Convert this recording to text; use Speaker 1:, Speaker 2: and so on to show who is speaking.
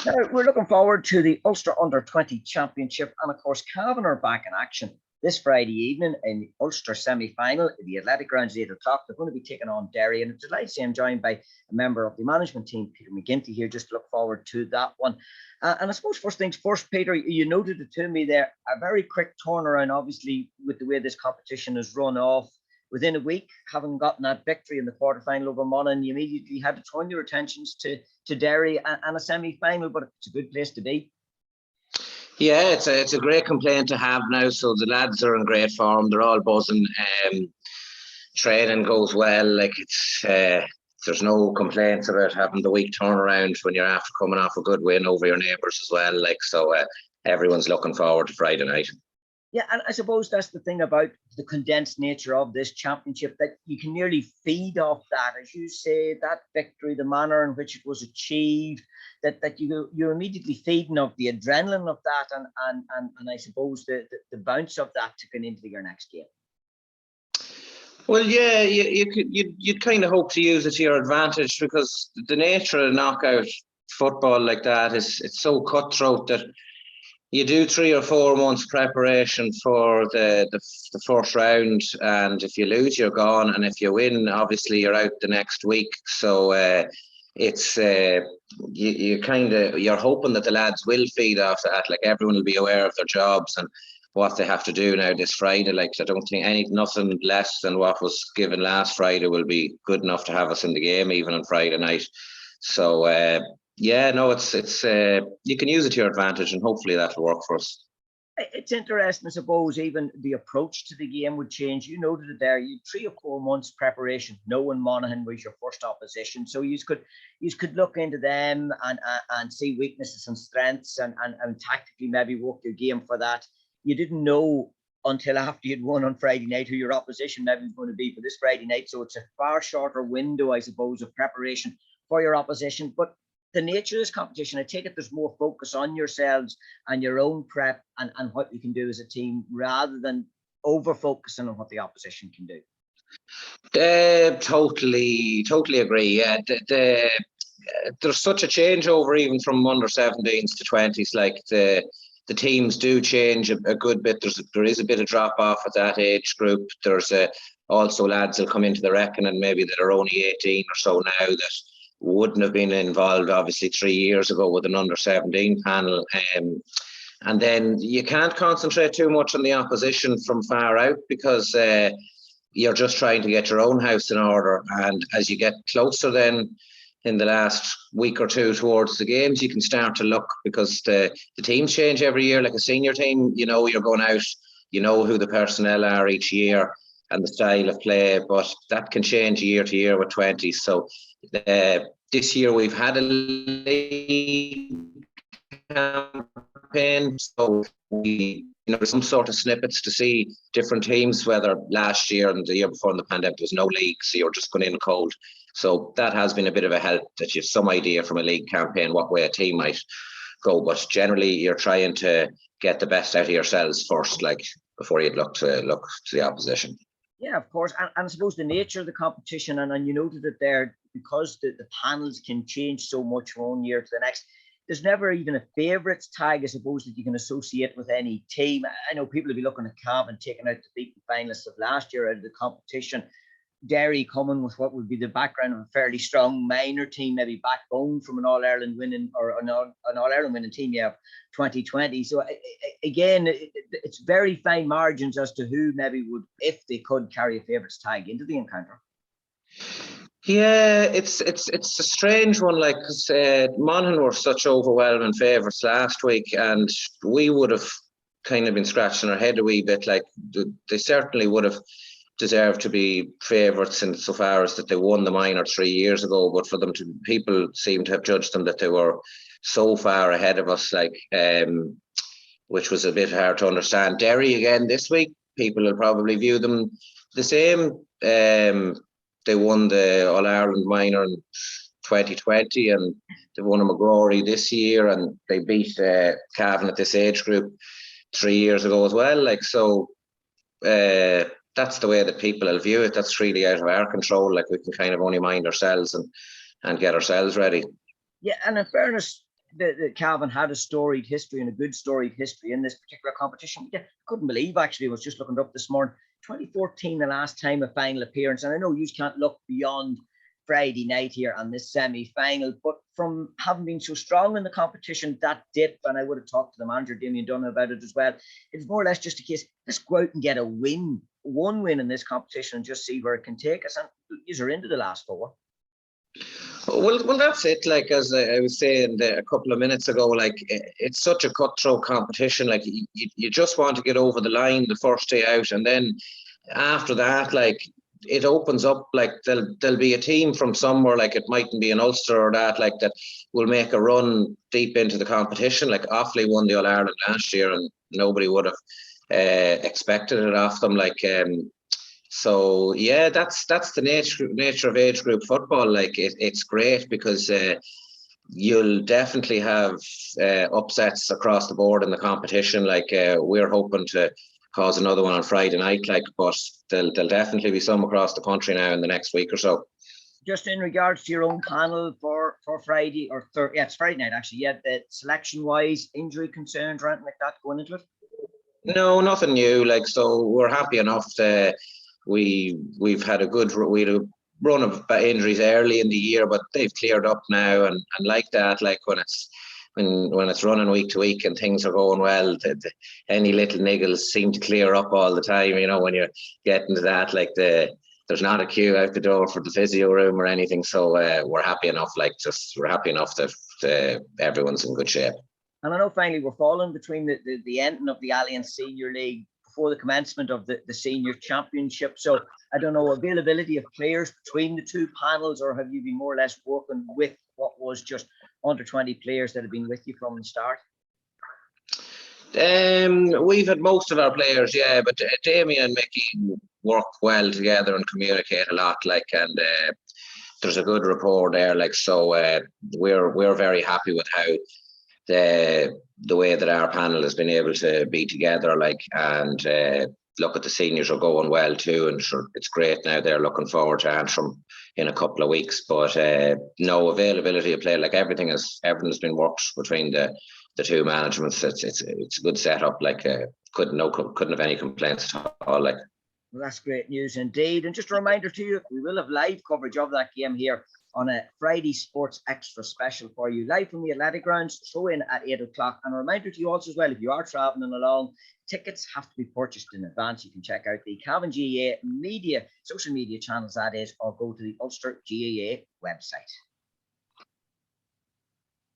Speaker 1: Now, we're looking forward to the Ulster Under-20 Championship, and of course, Cavan are back in action this Friday evening in the Ulster semi-final. The Athletic Grounds at 8 o'clock. They're going to be taking on Derry, and I'm delighted to say I'm joined by a member of the management team, Peter Mc Ginnity, here, just to look forward to that one. And I suppose first things first, Peter, you noted it to me there, a very quick turnaround, obviously, with the way this competition has run off. Within a week, having gotten that victory in the quarterfinal over Monaghan, you immediately had to turn your attentions to Derry and a semi-final, but it's a good place to be.
Speaker 2: Yeah, it's a great complaint to have now. So the lads are in great form. They're all buzzing. Training goes well. Like there's no complaints about having the week turnaround when you're after coming off a good win over your neighbours as well. Like so, everyone's looking forward to Friday night.
Speaker 1: Yeah, and I suppose that's the thing about the condensed nature of this championship, that you can nearly feed off that, as you say, that victory, the manner in which it was achieved, that you're immediately feeding off the adrenaline of that, and I suppose the bounce of that to get into your next game.
Speaker 2: Well, yeah, you'd kind of hope to use it to your advantage, because the nature of knockout football like that it's so cutthroat that you do 3 or 4 months preparation for the first round, and if you lose, you're gone, and if you win, obviously you're out the next week. So it's you're hoping that the lads will feed off that. Like, everyone will be aware of their jobs and what they have to do now this Friday. Like, I don't think nothing less than what was given last Friday will be good enough to have us in the game even on Friday night. So yeah, no, it's you can use it to your advantage, and hopefully that'll work for us.
Speaker 1: It's interesting, I suppose, even the approach to the game would change. You noted it there. You 3 or 4 months preparation, knowing Monaghan was your first opposition, so you could look into them and see weaknesses and strengths, and tactically maybe work your game for that. You didn't know until after you'd won on Friday night who your opposition maybe was going to be for this Friday night. So it's a far shorter window, I suppose, of preparation for your opposition. But the nature of this competition, I take it there's more focus on yourselves and your own prep and what you can do as a team, rather than over focusing on what the opposition can do.
Speaker 2: Totally agree. Yeah, there's such a changeover even from under 17s to 20s. Like the teams do change a good bit. There is a bit of drop off at that age group. There's also lads that come into the reckoning maybe that are only 18 or so now, that wouldn't have been involved obviously 3 years ago with an under 17 panel. And then you can't concentrate too much on the opposition from far out, because you're just trying to get your own house in order. And as you get closer then in the last week or two towards the games, you can start to look, because the teams change every year. Like a senior team, you know, you're going out, you know who the personnel are each year and the style of play, but that can change year to year with 20s. So this year we've had a league campaign, so there's some sort of snippets to see different teams, whether last year and the year before in the pandemic there was no league, so you're just going in cold. So that has been a bit of a help, that you have some idea from a league campaign what way a team might go. But generally you're trying to get the best out of yourselves first, like before you'd look to the opposition.
Speaker 1: Yeah, of course. And I suppose the nature of the competition, and you noted it there, because the panels can change so much from one year to the next, there's never even a favourites tag, I suppose, that you can associate with any team. I know people will be looking at Cavan taking out the beaten finalists of last year out of the competition. Derry coming with what would be the background of a fairly strong minor team, maybe backbone from an All-Ireland winning or an All-Ireland winning team you have 2020. So again, it's very fine margins as to who maybe would, if they could, carry a favourites tag into the encounter.
Speaker 2: Yeah, it's a strange one, like, because Monaghan were such overwhelming favourites last week, and we would have kind of been scratching our head a wee bit. Like, they certainly would have deserve to be favourites in so far as that they won the minor 3 years ago, but for them to, people seem to have judged them that they were so far ahead of us, like, which was a bit hard to understand. Derry again this week, people will probably view them the same. They won the All-Ireland minor in 2020, and they won a McGrory this year, and they beat Cavan at this age group 3 years ago as well. Like, so that's the way that people will view it. That's really out of our control. Like, we can kind of only mind ourselves and get ourselves ready.
Speaker 1: Yeah, and in fairness, the Cavan had a storied history and a good storied history in this particular competition. I couldn't believe, actually, I was just looking it up this morning, 2014, the last time a final appearance. And I know you can't look beyond Friday night here on this semi-final, but from having been so strong in the competition, that dip, and I would have talked to the manager, Damien Dunn, about it as well, it's more or less just a case, let's go out and get a win, one win in this competition and just see where it can take us. And these are into the last four.
Speaker 2: Well, that's it. Like, as I was saying a couple of minutes ago, like, it's such a cutthroat competition. Like, you just want to get over the line the first day out, and then after that, like, it opens up. Like, there'll be a team from somewhere, like it mightn't be an Ulster or that, like, that will make a run deep into the competition. Like, Offaly won the All Ireland last year, and nobody would have expected it off them. Like, so yeah, that's the nature of age group football. Like, it's great because you'll definitely have upsets across the board in the competition. Like, we're hoping to cause another one on Friday night, like, but there'll definitely be some across the country now in the next week or so.
Speaker 1: Just in regards to your own panel for Friday or Thursday, yeah, it's Friday night actually. Yeah, selection wise, injury concerns or anything like that going into it?
Speaker 2: No, nothing new. Like, so we're happy enough to. We've had a run of injuries early in the year, but they've cleared up now, and like that, like when it's running week to week and things are going well, any little niggles seem to clear up all the time. You know, when you're getting to that, like there's not a queue out the door for the physio room or anything. So we're happy enough. Like, we're happy enough that everyone's in good shape.
Speaker 1: And I know finally we're falling between the ending of the Alliance Senior League before the commencement of the Senior Championship. So I don't know, availability of players between the two panels, or have you been more or less working with what was just under 20 players that have been with you from the start?
Speaker 2: We've had most of our players, yeah, but Damien and Mickey work well together and communicate a lot, like, and there's a good rapport there, like, so we're very happy with how the way that our panel has been able to be together, like, and look, at the seniors are going well too, and sure, it's great now. They're looking forward to Antrim in a couple of weeks, but no availability of play, like, everything has been worked between the two managements. It's a good setup, like, couldn't have any complaints at all, like.
Speaker 1: Well, that's great news indeed. And just a reminder to you, we will have live coverage of that game here on a Friday Sports Extra special for you, live from the Athletic Grounds, throw in at 8 o'clock. And a reminder to you also as well, if you are travelling along, tickets have to be purchased in advance. You can check out the Cavan GAA social media channels, that is, or go to the Ulster GAA website.